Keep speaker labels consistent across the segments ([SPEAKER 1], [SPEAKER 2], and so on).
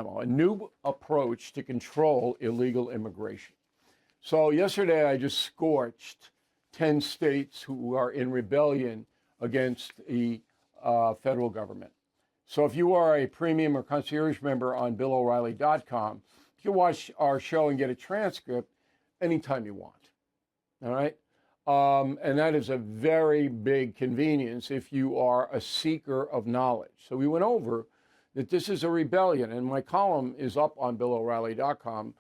[SPEAKER 1] a new approach to control illegal immigration. So yesterday I just scorched 10 states who are in rebellion against the federal government. So if you are a premium or concierge member on BillO'Reilly.com, you can watch our show and get a transcript anytime you want. All right? And that is a very big convenience if you are a seeker of knowledge. So we went over that this is a rebellion, and my column is up on BillO'Reilly.com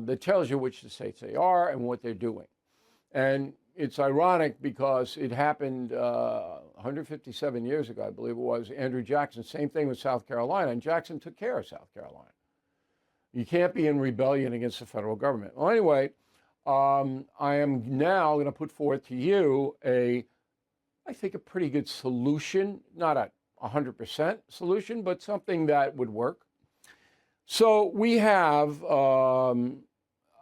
[SPEAKER 1] that tells you which the states they are and what they're doing. And it's ironic because it happened 157 years ago, I believe it was. Andrew Jackson, same thing with South Carolina, and Jackson took care of South Carolina. You can't be in rebellion against the federal government. Well, anyway, I am now going to put forth to you I think a pretty good solution, not a 100% solution, but something that would work. So we have a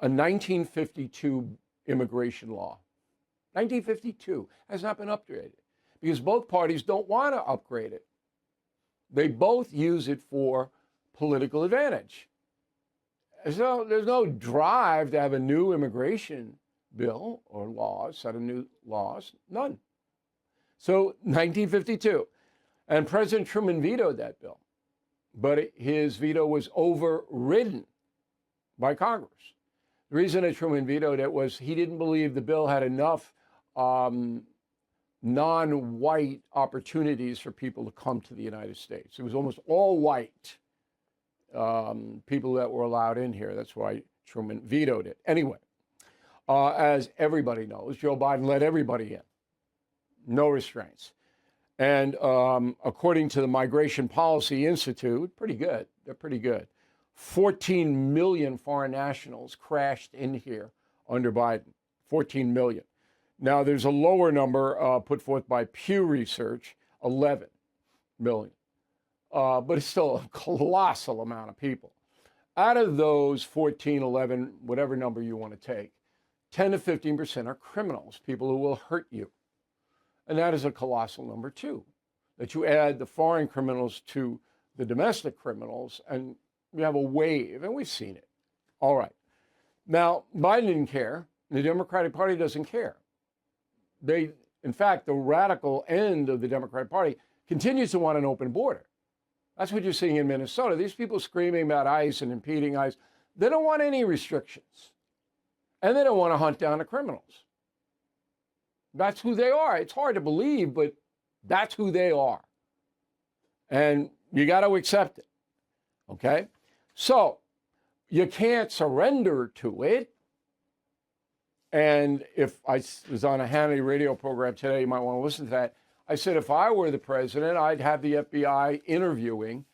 [SPEAKER 1] 1952 immigration law. 1952 has not been upgraded because both parties don't want to upgrade it. They both use it for political advantage. So there's no drive to have a new immigration bill or laws, set of new laws, none. So 1952, and President Truman vetoed that bill, but his veto was overridden by Congress. The reason that Truman vetoed it was he didn't believe the bill had enough non-white opportunities for people to come to the United States. It was almost all white people that were allowed in here. That's why Truman vetoed it. Anyway, as everybody knows, Joe Biden let everybody in, no restraints. And according to the Migration Policy Institute, pretty good. They're pretty good. 14 million foreign nationals crashed in here under Biden. 14 million. Now, there's a lower number put forth by Pew Research, 11 million. But it's still a colossal amount of people. Out of those 14, 11, whatever number you want to take, 10 to 15% are criminals, people who will hurt you. And that is a colossal number, too, that you add the foreign criminals to the domestic criminals, and you have a wave, and we've seen it. All right. Now, Biden didn't care. The Democratic Party doesn't care. In fact, the radical end of the Democratic Party continues to want an open border. That's what you're seeing in Minnesota. These people screaming about ICE and impeding ICE, they don't want any restrictions. And they don't want to hunt down the criminals. That's who they are. It's hard to believe, but that's who they are. And you got to accept it. Okay? So you can't surrender to it. And if I was on a Hannity radio program today, you might want to listen to that. I said, if I were the president, I'd have the FBI interviewing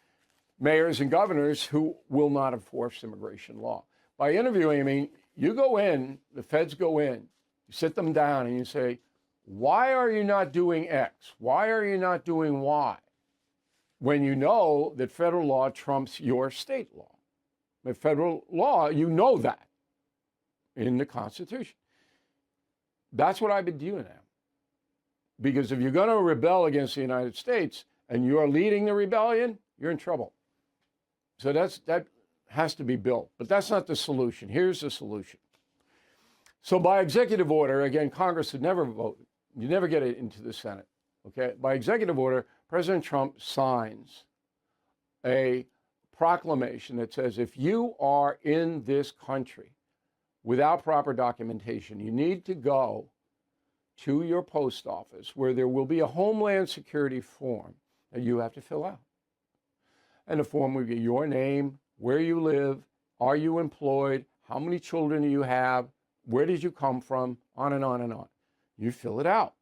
[SPEAKER 1] mayors and governors who will not enforce immigration law. By interviewing, I mean, you go in, the feds go in, you sit them down and you say, why are you not doing X? Why are you not doing Y? When you know that federal law trumps your state law. The federal law, you know that in the Constitution. That's what I've been doing now. Because if you're going to rebel against the United States and you're leading the rebellion, you're in trouble. So that has to be built. But that's not the solution. Here's the solution. So by executive order, again, Congress would never vote. You never get it into the Senate. Okay? By executive order, President Trump signs a proclamation that says if you are in this country without proper documentation, you need to go to your post office where there will be a Homeland Security form that you have to fill out. And the form will be your name, where you live, are you employed, how many children do you have, where did you come from, on and on and on. You fill it out.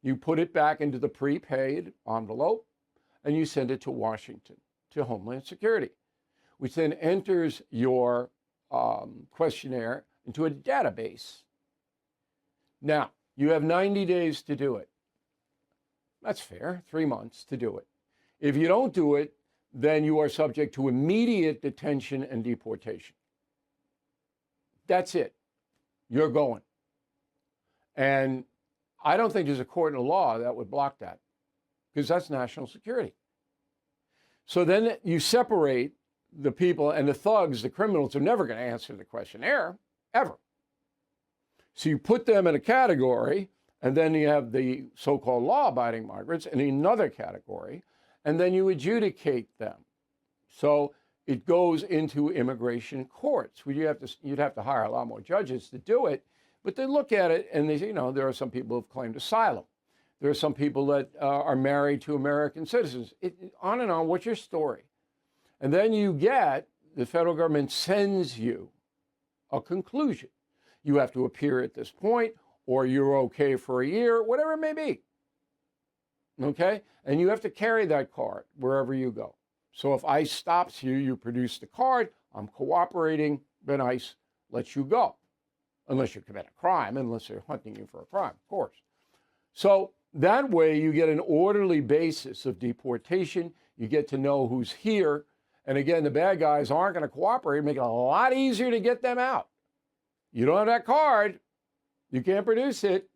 [SPEAKER 1] You put it back into the prepaid envelope and you send it to Washington, to Homeland Security, which then enters your questionnaire into a database. Now, you have 90 days to do it. That's fair, 3 months to do it. If you don't do it, then you are subject to immediate detention and deportation. That's it. You're going. And I don't think there's a court in law that would block that, because that's national security. So then you separate the people and the thugs, the criminals, are never going to answer the questionnaire, ever. So you put them in a category, and then you have the so-called law-abiding migrants in another category, and then you adjudicate them. So it goes into immigration courts, where you'd have to hire a lot more judges to do it, but they look at it and they say, there are some people who've claimed asylum. There are some people that are married to American citizens. On and on. What's your story? And then the federal government sends you a conclusion. You have to appear at this point, or you're okay for a year, whatever it may be. Okay? And you have to carry that card wherever you go. So if ICE stops you, you produce the card, I'm cooperating, then ICE lets you go. Unless you commit a crime, unless they're hunting you for a crime, of course. So that way you get an orderly basis of deportation. You get to know who's here. And again, the bad guys aren't going to cooperate, make it a lot easier to get them out. You don't have that card, you can't produce it.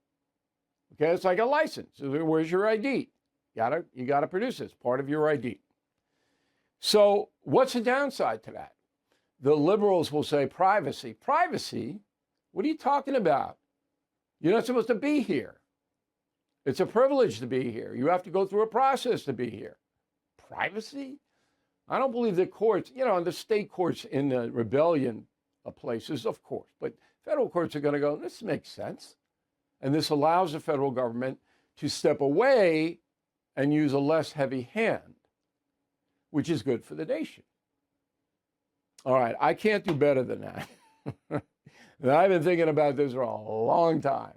[SPEAKER 1] Okay, it's like a license. Where's your ID? You gotta produce it. It's part of your ID. So what's the downside to that? The liberals will say privacy. Privacy? What are you talking about? You're not supposed to be here. It's a privilege to be here. You have to go through a process to be here. Privacy? I don't believe the courts, the state courts in the rebellion places, of course, but federal courts are going to go, this makes sense. And this allows the federal government to step away and use a less heavy hand, which is good for the nation. All right, I can't do better than that. And I've been thinking about this for a long time.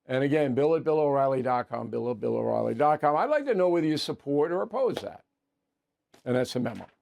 [SPEAKER 1] And again, Bill at BillO'Reilly.com, Bill at BillO'Reilly.com. I'd like to know whether you support or oppose that. And that's a memo.